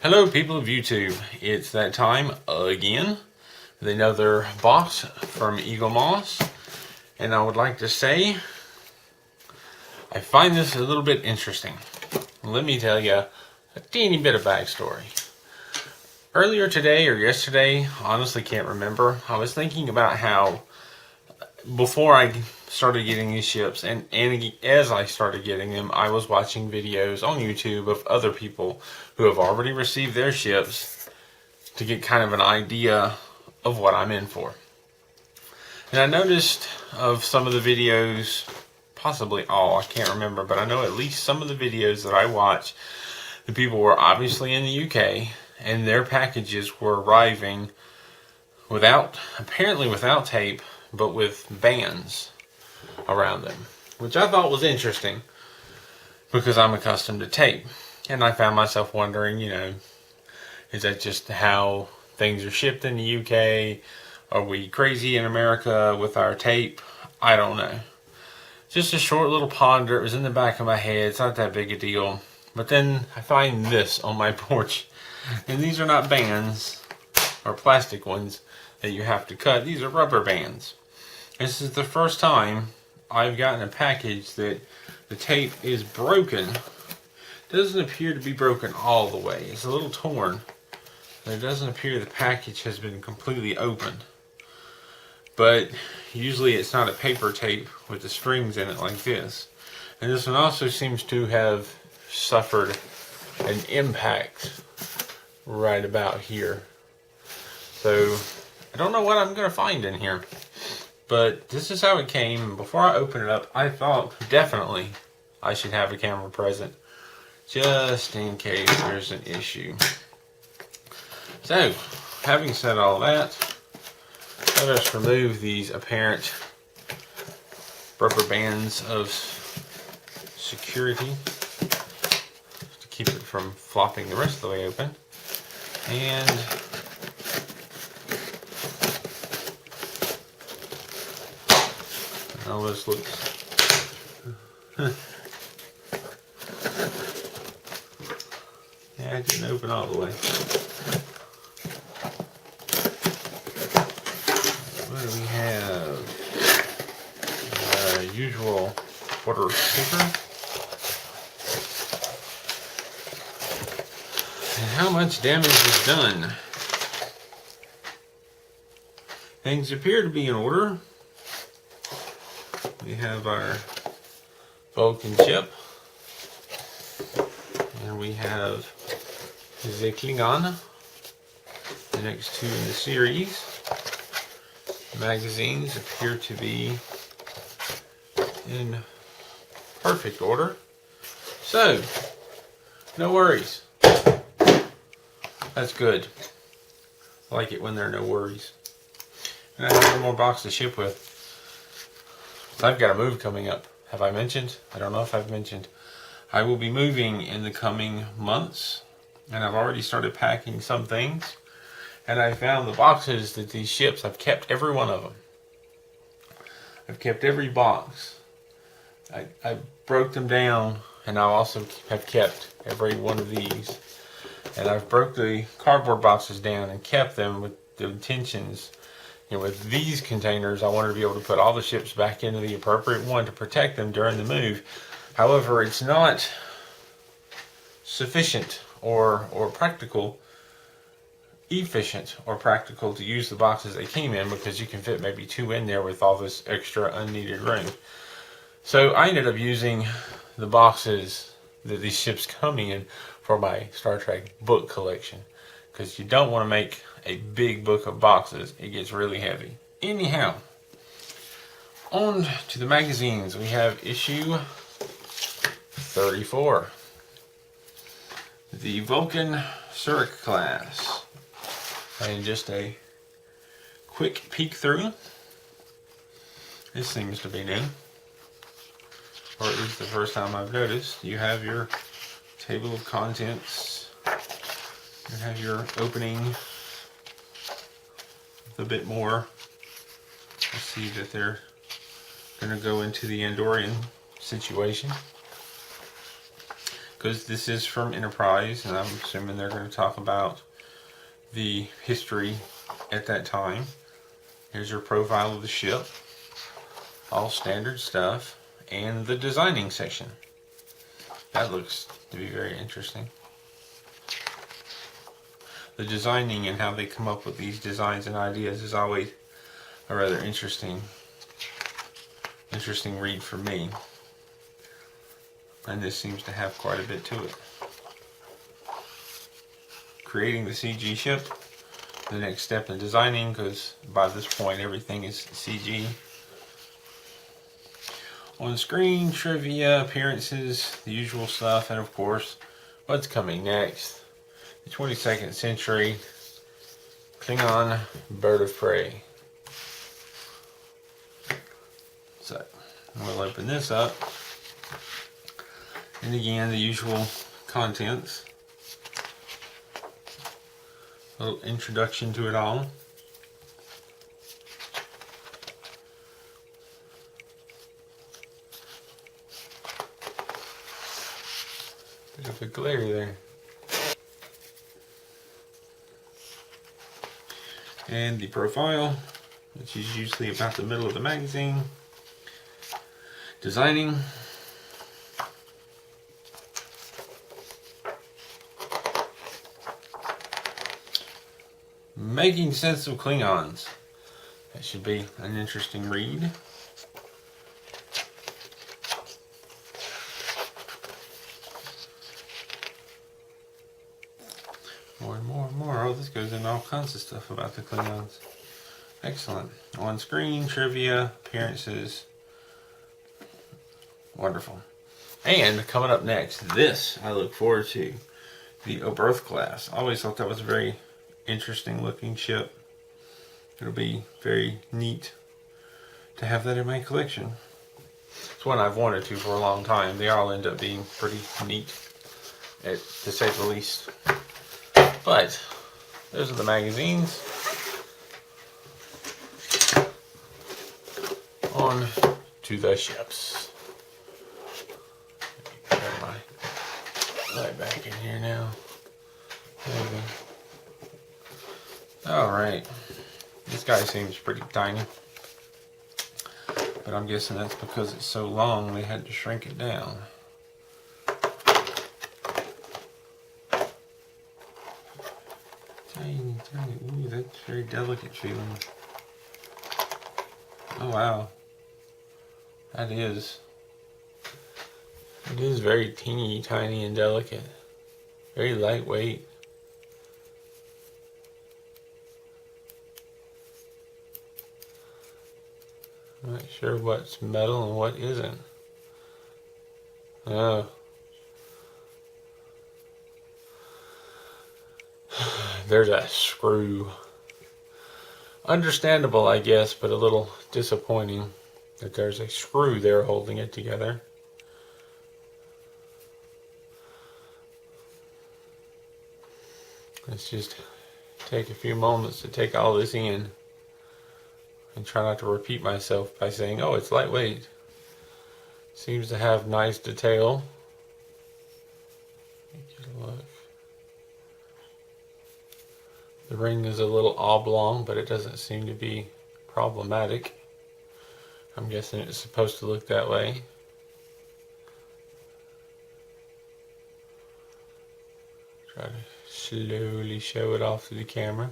Hello people of YouTube, it's that time again with another box from Eagle Moss, and I would like to say I find this a little bit interesting. Let me tell you a teeny bit of backstory. Earlier today or yesterday, honestly can't remember, I was thinking about how before I started getting these ships, and as I started getting them, I was watching videos on YouTube of other people who have already received their ships to get kind of an idea of what I'm in for. And I noticed of some of the videos, possibly all, I can't remember, but I know at least some of the videos that I watch, the people were obviously in the UK, and their packages were arriving apparently without tape, but with bands around them, which I thought was interesting because I'm accustomed to tape. And I found myself wondering, is that just how things are shipped in the UK? Are we crazy in America with our tape? I don't know. Just a short little ponder. It was in the back of my head. It's not that big a deal. But then I find this on my porch. And these are not bands or plastic ones that you have to cut. These are rubber bands. This is the first time I've gotten a package that the tape is broken. It doesn't appear to be broken all the way. It's a little torn. It doesn't appear the package has been completely opened. But usually it's not a paper tape with the strings in it like this. And this one also seems to have suffered an impact right about here. So I don't know what I'm going to find in here. But this is how it came. Before I open it up, I thought definitely I should have a camera present, just in case there's an issue. So, having said all that, let us remove these apparent rubber bands of security to keep it from flopping the rest of the way open. And now this looks yeah, it didn't open all the way. What do we have? Usual order paper. And how much damage is done? Things appear to be in order. We have our Vulcan ship, and we have the Klingon, the next two in the series. Magazines appear to be in perfect order, so no worries. That's good. I like it when there are no worries. And I have one more box to ship with. I've got a move coming up. Have I mentioned? I don't know if I've mentioned. I will be moving in the coming months, and I've already started packing some things. And I found the boxes that these ships, I've kept every one of them. I've kept every box. I broke them down, and I also have kept every one of these. And I've broke the cardboard boxes down and kept them with the intentions. With these containers, I wanted to be able to put all the ships back into the appropriate one to protect them during the move. However, it's not sufficient or efficient or practical to use the boxes they came in, because you can fit maybe two in there with all this extra unneeded room. So I ended up using the boxes that these ships come in for my Star Trek book collection, because you don't want to make a big book of boxes. It gets really heavy. Anyhow, on to the magazines. We have issue 34, the Vulcan Surak Class. And just a quick peek through. This seems to be new, or at least the first time I've noticed. You have your table of contents. You have your opening a bit more. I see that they're going to go into the Andorian situation. because this is from Enterprise, and I'm assuming they're going to talk about the history at that time. Here's your profile of the ship, all standard stuff, and the designing section. That looks to be very interesting. The designing and how they come up with these designs and ideas is always a rather interesting read for me. And this seems to have quite a bit to it. Creating the CG ship, the next step in designing, because by this point everything is CG. On screen, trivia, appearances, the usual stuff, and of course, what's coming next. The 22nd century Klingon Bird of Prey. So, we'll open this up. And again, the usual contents. A little introduction to it all. Bit of a glare there. And the profile, which is usually about the middle of the magazine. Designing. Making sense of Klingons. That should be an interesting read. More and more and more. Oh, this goes into all kinds of stuff about the Klingons. Excellent. On screen, trivia, appearances. Wonderful. And coming up next, this I look forward to. The Vulcan Class. I always thought that was a very interesting looking ship. It'll be very neat to have that in my collection. It's one I've wanted to for a long time. They all end up being pretty neat, to say the least. But those are the magazines. On to the ships. Put my light back in here now. There we go. Alright, this guy seems pretty tiny, but I'm guessing that's because it's so long they had to shrink it down. Tiny, tiny, ooh, that's very delicate feeling. Oh wow, it is very teeny tiny and delicate, very lightweight. I'm not sure what's metal and what isn't. Oh. There's a screw. Understandable, I guess, but a little disappointing that there's a screw there holding it together. Let's just take a few moments to take all this in. And try not to repeat myself by saying, oh, it's lightweight. Seems to have nice detail. Get a look. The ring is a little oblong, but it doesn't seem to be problematic. I'm guessing it's supposed to look that way. Try to slowly show it off to the camera.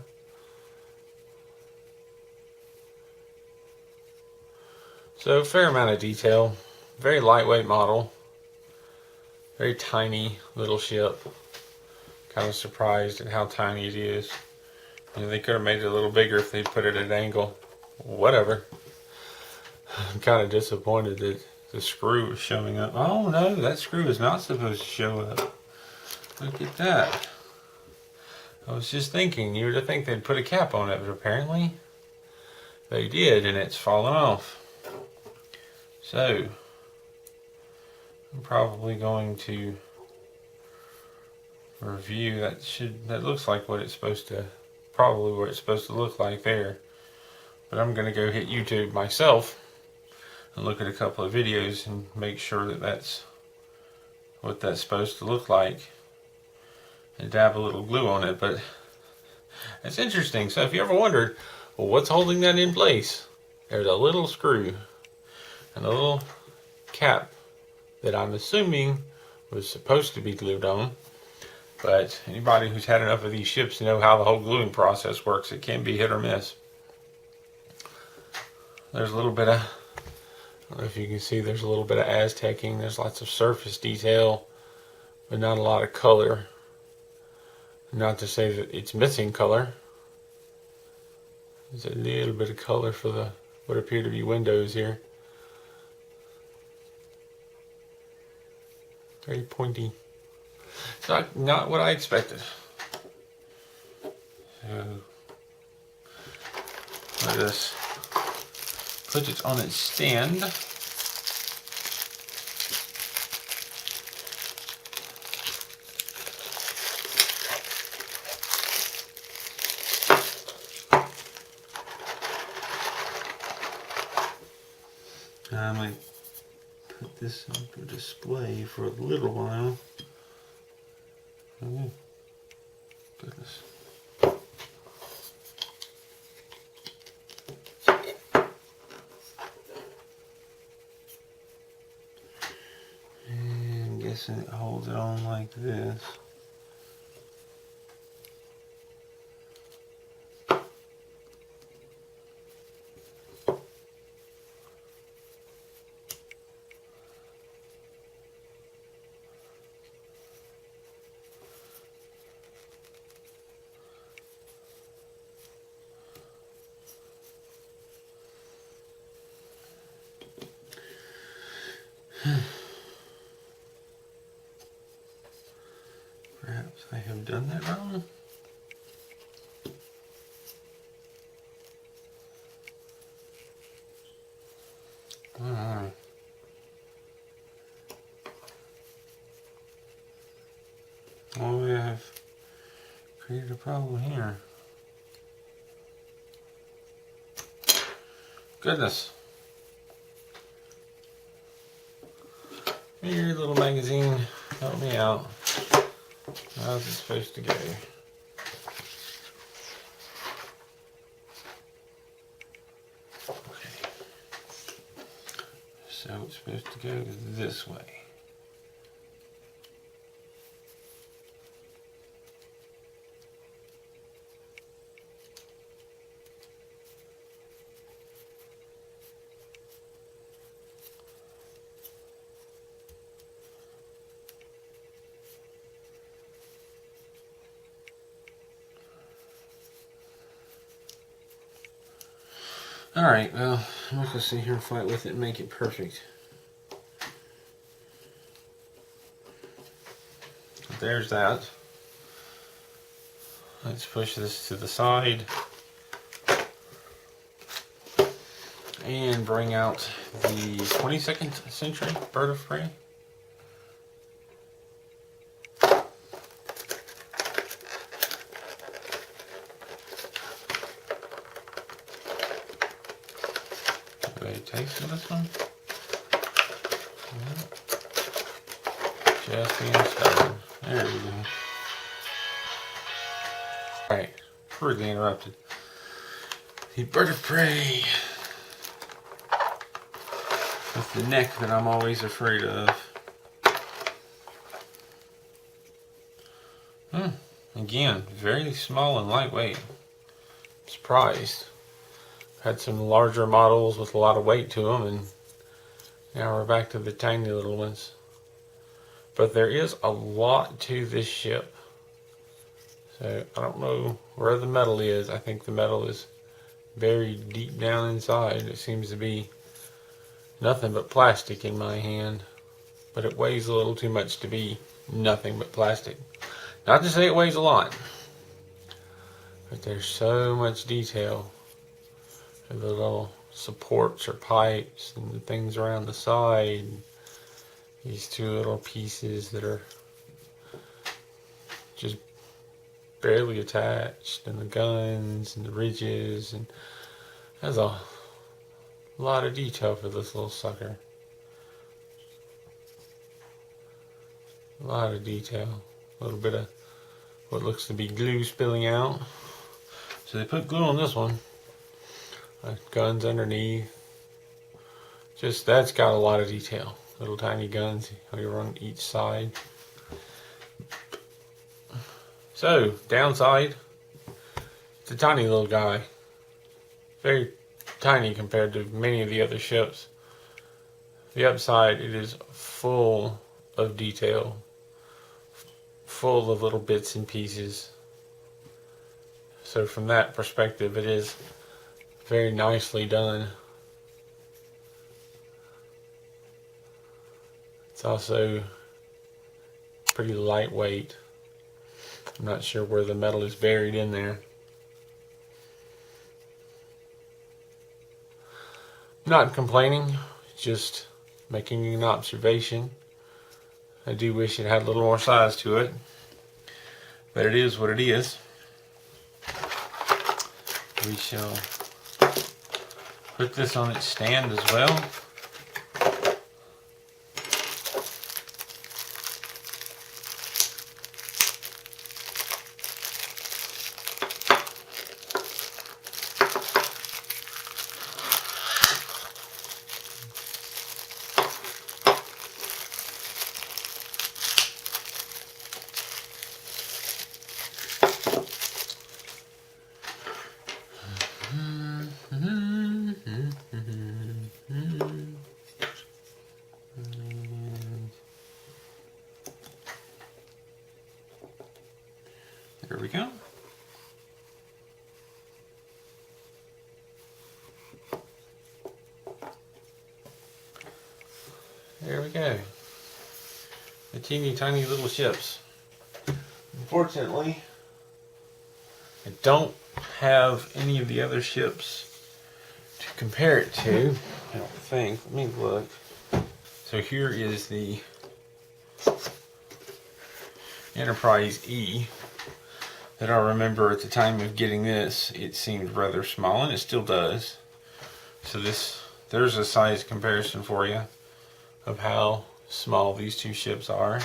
So, fair amount of detail. Very lightweight model. Very tiny little ship. Kind of surprised at how tiny it is. You know, they could have made it a little bigger if they put it at an angle. Whatever. I'm kind of disappointed that the screw is showing up. Oh no, that screw is not supposed to show up. Look at that. I was just thinking, you would think they'd put a cap on it, but apparently they did, and it's fallen off. So, I'm probably going to review that looks like what it's supposed to, probably what it's supposed to look like there. But I'm going to go hit YouTube myself and look at a couple of videos and make sure that that's what that's supposed to look like and dab a little glue on it, but it's interesting. So if you ever wondered, well, what's holding that in place? There's a little screw and a little cap that I'm assuming was supposed to be glued on. But anybody who's had enough of these ships know how the whole gluing process works. It can be hit or miss. There's a little bit of, I don't know if you can see, there's a little bit of Aztecing. There's lots of surface detail, but not a lot of color. Not to say that it's missing color. There's a little bit of color for the what appear to be windows here. Very pointy. It's not what I expected. So let us put it on its stand. I might put this on for display for a little while. Oh, goodness. And I'm guessing it holds it on like this. Perhaps I have done that wrong. Alright. Well, we have created a problem here. Goodness. Here, little magazine, help me out. How's it supposed to go? Okay. So it's supposed to go this way. Alright, well, I'm not going to sit here and fight with it and make it perfect. There's that. Let's push this to the side and bring out the 22nd century Bird of Prey. Taste of this one. Just being stubborn. There we go. Alright, rudely interrupted. The Bird of Prey. With the neck that I'm always afraid of. Again, very small and lightweight. I'm surprised. Had some larger models with a lot of weight to them, and now we're back to the tiny little ones. But there is a lot to this ship. So I don't know where the metal is. I think the metal is buried deep down inside. It seems to be nothing but plastic in my hand. But it weighs a little too much to be nothing but plastic. Not to say it weighs a lot. But there's so much detail. The little supports or pipes and the things around the side. These two little pieces that are just barely attached, and the guns and the ridges, and there's a lot of detail for this little sucker. A lot of detail. A little bit of what looks to be glue spilling out. So they put glue on this one. Guns underneath. Just, that's got a lot of detail. Little tiny guns over on each side. So, downside, it's a tiny little guy. Very tiny compared to many of the other ships. The upside, it is full of detail. Full of little bits and pieces. So from that perspective, it is very nicely done. It's also pretty lightweight. I'm not sure where the metal is buried in there. Not complaining, just making an observation. I do wish it had a little more size to it, but it is what it is. We shall put this on its stand as well. There we go. There we go. The teeny tiny little ships. Unfortunately, I don't have any of the other ships to compare it to. I don't think. Let me look. So here is the Enterprise E. That I remember at the time of getting this, it seemed rather small, and it still does. So there's a size comparison for you of how small these two ships are.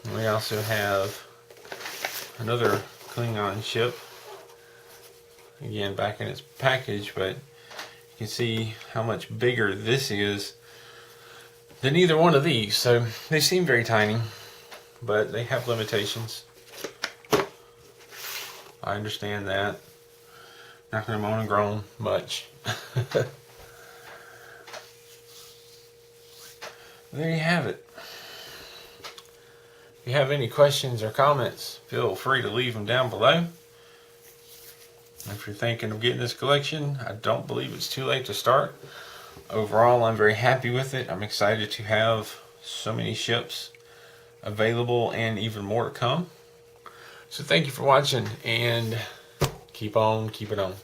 And we also have another Klingon ship, again back in its package, but you can see how much bigger this is than either one of these. So they seem very tiny, but they have limitations. I understand that. Not going to moan and groan much. There you have it. If you have any questions or comments, feel free to leave them down below. If you're thinking of getting this collection, I don't believe it's too late to start. Overall, I'm very happy with it. I'm excited to have so many ships available and even more to come. So thank you for watching, and keep on keeping on.